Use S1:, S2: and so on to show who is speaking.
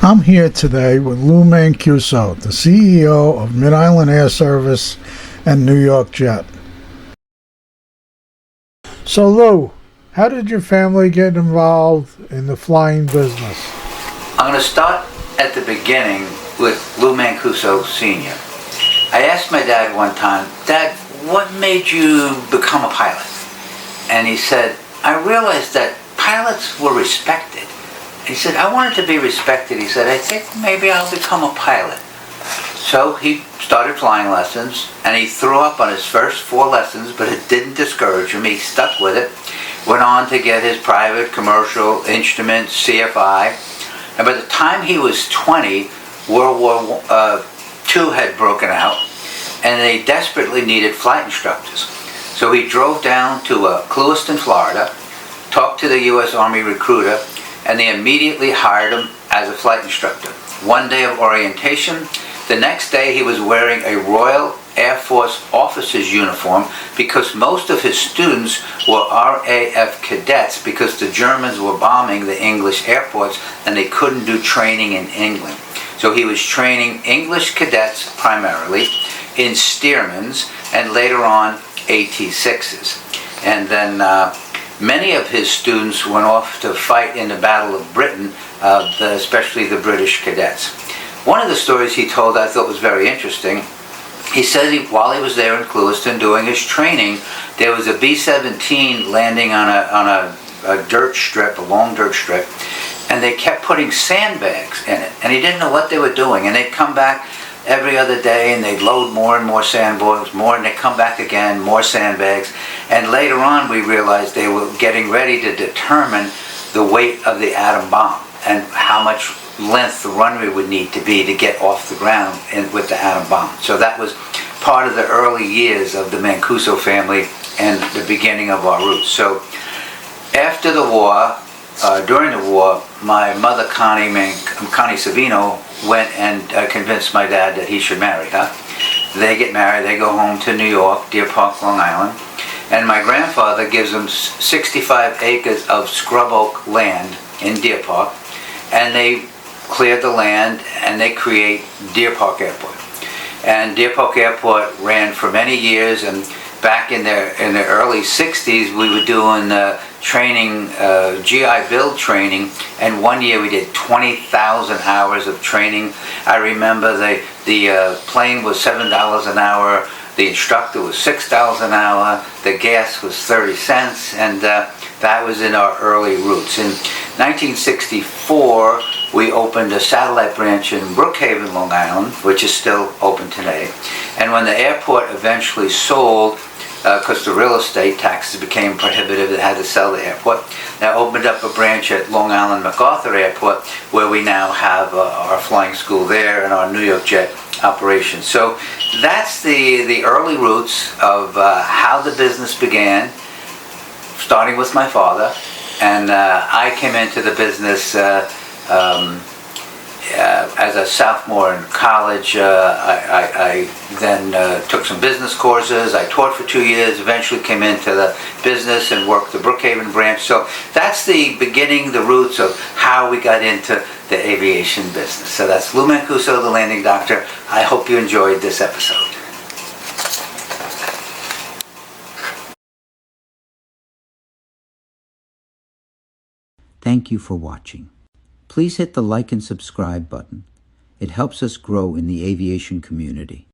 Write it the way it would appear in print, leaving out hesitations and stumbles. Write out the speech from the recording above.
S1: I'm here today with Lou Mancuso, the CEO of Mid-Island Air Service and New York Jet. So Lou, how did your family get involved in the flying business?
S2: I'm going to start at the beginning with Lou Mancuso Sr. I asked my dad one time, "Dad, what made you become a pilot?" And he said, "I realized that pilots were respected." He said, "I wanted to be respected." He said, "I think maybe I'll become a pilot." So he started flying lessons, and he threw up on his first 4 lessons, but it didn't discourage him. He stuck with it, went on to get his private commercial instrument, CFI, and by the time he was 20, World War II had broken out, and they desperately needed flight instructors. So he drove down to Clewiston, Florida, talked to the U.S. Army recruiter, and they immediately hired him as a flight instructor. One day of orientation. The next day he was wearing a Royal Air Force officer's uniform because most of his students were RAF cadets because the Germans were bombing the English airports and they couldn't do training in England. So he was training English cadets primarily in Stearmans and later on AT-6s. And then many of his students went off to fight in the Battle of Britain, especially the British cadets. One of the stories he told I thought was very interesting. He said while he was there in Clewiston doing his training, there was a B-17 landing on a dirt strip, a long dirt strip, and they kept putting sandbags in it. And he didn't know what they were doing. And they'd come back every other day and they'd load more and more sandbags, and they'd come back again, more sandbags. And later on we realized they were getting ready to determine the weight of the atom bomb and how much length the runway would need to be to get off the ground with the atom bomb. So that was part of the early years of the Mancuso family and the beginning of our roots. So after the war, during the war, my mother Connie Savino went and convinced my dad that he should marry her. They get married, they go home to New York, Deer Park, Long Island, and my grandfather gives them 65 acres of scrub oak land in Deer Park, and they clear the land and they create Deer Park Airport. And Deer Park Airport ran for many years, and back in the early 60s we were doing training, GI Bill training, and one year we did 20,000 hours of training. I remember the plane was $7 an hour, the instructor was $6 an hour, the gas was 30 cents, and that was in our early roots. In 1964 we opened a satellite branch in Brookhaven, Long Island, which is still open today. And when the airport eventually sold, because the real estate taxes became prohibitive, they had to sell the airport. They opened up a branch at Long Island MacArthur Airport, where we now have our flying school there and our New York Jet operation. So that's the early roots of how the business began, starting with my father. And I came into the business as a sophomore in college. I then took some business courses. I taught for 2 years, eventually came into the business and worked the Brookhaven branch. So that's the beginning, the roots of how we got into the aviation business. So that's Lou Mancuso, the landing doctor. I hope you enjoyed this episode.
S3: Thank you for watching. Please hit the like and subscribe button. It helps us grow in the aviation community.